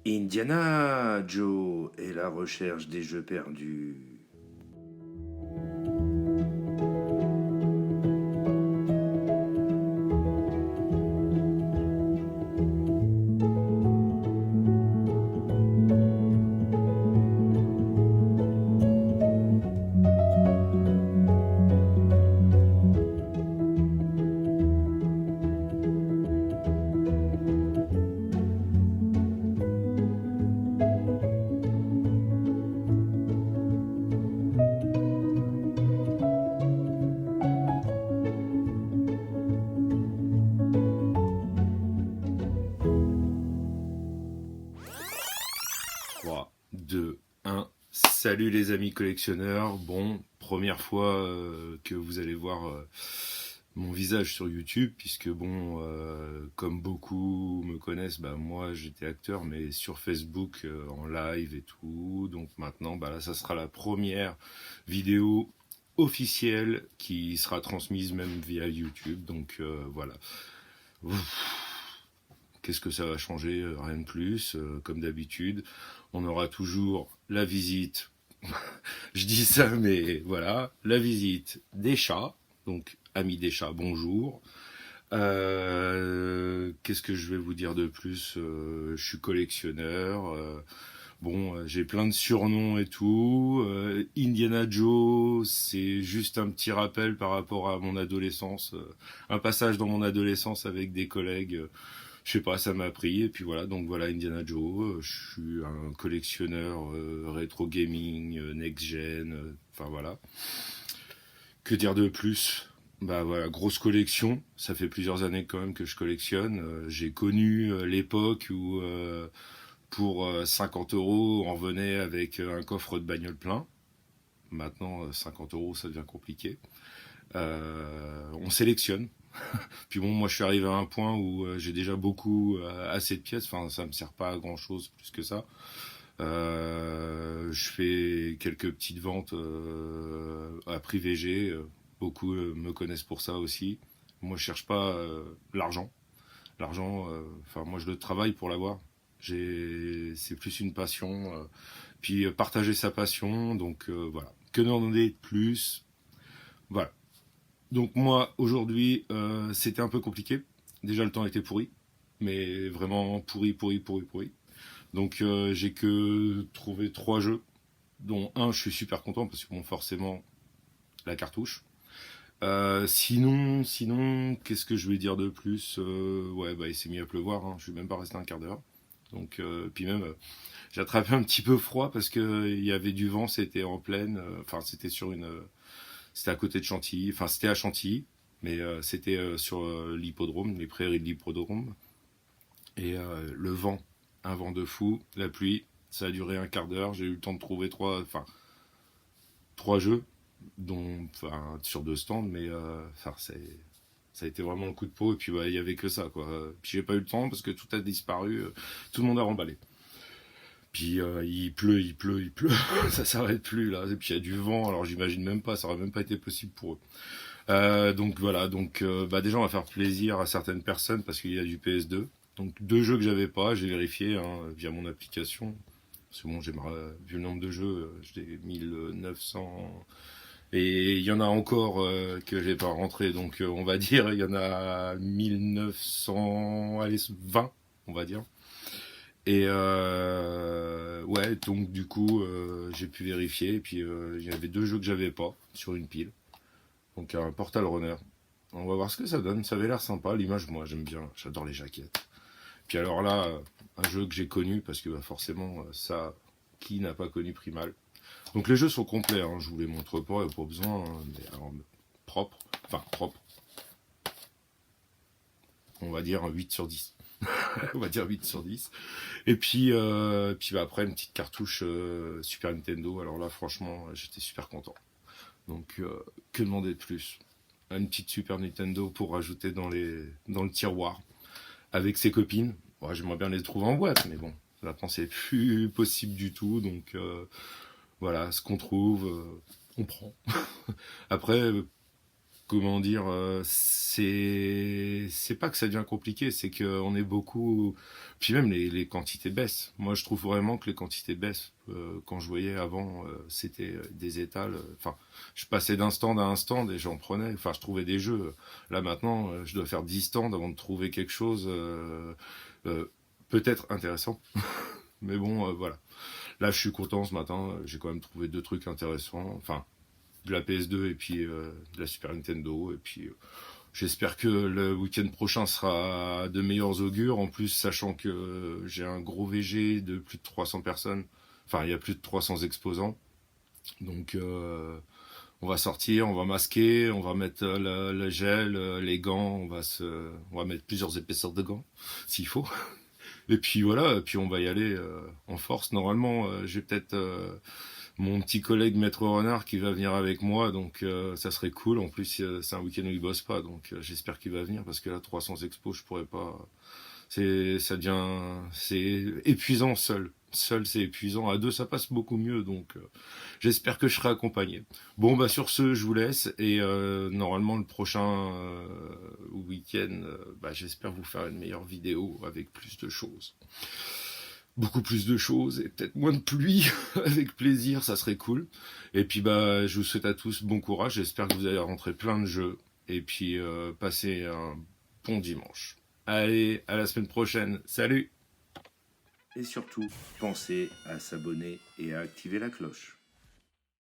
Indiana Joe et la recherche des jeux perdus. Trois, 2, 1. Salut les amis collectionneurs. Bon, première fois que vous allez voir mon visage sur YouTube, puisque bon, comme beaucoup me connaissent, bah moi j'étais acteur, mais sur Facebook en live et tout. Donc maintenant, bah là, ça sera la première vidéo officielle qui sera transmise même via YouTube. Donc voilà. Qu'est-ce que ça va changer? Rien de plus, comme d'habitude. On aura toujours la visite, je dis ça, mais voilà, la visite des chats. Donc, amis des chats, bonjour. Qu'est-ce que je vais vous dire de plus? Je suis collectionneur. Bon, j'ai plein de surnoms et tout. Indiana Joe, c'est juste un petit rappel par rapport à mon adolescence. Un passage dans mon adolescence avec des collègues. Je sais pas, ça m'a pris. Et puis voilà, donc voilà Indiana Joe. Je suis un collectionneur rétro gaming, next gen. Enfin voilà. Que dire de plus? Bah voilà, grosse collection. Ça fait plusieurs années quand même que je collectionne. J'ai connu l'époque où pour 50 euros, on revenait avec un coffre de bagnole plein. Maintenant, 50 euros, ça devient compliqué. On sélectionne. Puis bon, moi, je suis arrivé à un point où j'ai déjà beaucoup, assez de pièces. Enfin, ça me sert pas à grand chose plus que ça. Je fais quelques petites ventes à prix VG. Beaucoup me connaissent pour ça aussi. Moi, je cherche pas l'argent. L'argent, enfin, moi, je le travaille pour l'avoir. C'est plus une passion. Puis partager sa passion. Donc voilà. Que demander de plus? Voilà. Donc moi, aujourd'hui, c'était un peu compliqué. Déjà, le temps était pourri. Mais vraiment pourri, pourri, pourri, pourri. Donc j'ai que trouvé 3 jeux, dont un je suis super content parce que bon forcément la cartouche. Sinon, qu'est-ce que je vais dire de plus? Ouais, bah il s'est mis à pleuvoir, hein. Je suis même pas resté un quart d'heure. Donc puis même j'ai attrapé un petit peu froid parce que il y avait du vent, c'était en pleine, enfin c'était sur c'était à côté de Chantilly, enfin c'était à Chantilly, mais c'était sur l'hippodrome, les prairies de l'hippodrome. Et le vent, un vent de fou, la pluie, ça a duré un quart d'heure. J'ai eu le temps de trouver trois jeux, dont, enfin, sur 2 stands, mais ça a été vraiment le coup de peau. Et puis, il y avait que ça, quoi. Puis, j'ai pas eu le temps parce que tout a disparu. Tout le monde a remballé. Puis, il pleut, il pleut, il pleut. Ça s'arrête plus, là. Et puis, il y a du vent. Alors, j'imagine même pas. Ça aurait même pas été possible pour eux. Donc, voilà. Donc, déjà, on va faire plaisir à certaines personnes parce qu'il y a du PS2. Donc, 2 jeux que j'avais pas. J'ai vérifié via mon application. C'est bon, vu le nombre de jeux, j'ai 1900. Et il y en a encore que j'ai pas rentré, donc on va dire il y en a 1900, allez 20, on va dire. Et ouais, donc du coup j'ai pu vérifier, et puis il y avait 2 jeux que j'avais pas sur une pile. Donc un Portal Runner. On va voir ce que ça donne, ça avait l'air sympa, l'image moi j'aime bien, j'adore les jaquettes. Puis alors là, un jeu que j'ai connu, parce que bah, forcément ça, qui n'a pas connu Primal? Donc les jeux sont complets, hein, je vous les montre pas, il n'y a pas besoin, hein, mais alors, propre, enfin propre, on va dire un 8 sur 10. On va dire 8 sur 10. Et puis bah, après une petite cartouche Super Nintendo, alors là franchement j'étais super content. Donc que demander de plus? Une petite Super Nintendo pour rajouter dans le tiroir avec ses copines. Bon, j'aimerais bien les trouver en boîte, mais bon, maintenant c'est plus possible du tout, donc voilà, ce qu'on trouve, on prend. Après, comment dire, c'est pas que ça devient compliqué, c'est qu'on est beaucoup, puis même les quantités baissent. Moi, je trouve vraiment que les quantités baissent. Quand je voyais avant, c'était des étals. Enfin, je passais d'un stand à un stand et j'en prenais. Enfin, je trouvais des jeux. Là maintenant, je dois faire 10 stands avant de trouver quelque chose euh, peut-être intéressant. Mais bon, voilà. Là, je suis content ce matin. J'ai quand même trouvé 2 trucs intéressants. Enfin, de la PS2 et puis de la Super Nintendo. Et puis, j'espère que le week-end prochain sera de meilleurs augures. En plus, sachant que j'ai un gros VG de plus de 300 personnes. Enfin, il y a plus de 300 exposants. Donc, on va sortir, on va masquer, on va mettre le gel, les gants. On va mettre plusieurs épaisseurs de gants, s'il faut. Et puis voilà, et puis on va y aller en force. Normalement, j'ai peut-être mon petit collègue Maître Renard qui va venir avec moi, donc ça serait cool. En plus, c'est un week-end où il bosse pas, donc j'espère qu'il va venir parce que là, 300 expos, je pourrais pas. C'est épuisant seul. Seul, c'est épuisant. À deux, ça passe beaucoup mieux, donc j'espère que je serai accompagné. Bon, bah sur ce, je vous laisse et normalement le prochain week-end, bah, j'espère vous faire une meilleure vidéo avec plus de choses. Beaucoup plus de choses et peut-être moins de pluie. Avec plaisir, ça serait cool. Et puis bah, je vous souhaite à tous bon courage. J'espère que vous allez rentrer plein de jeux et puis passer un bon dimanche. Allez, à la semaine prochaine. Salut! Et surtout, pensez à s'abonner et à activer la cloche.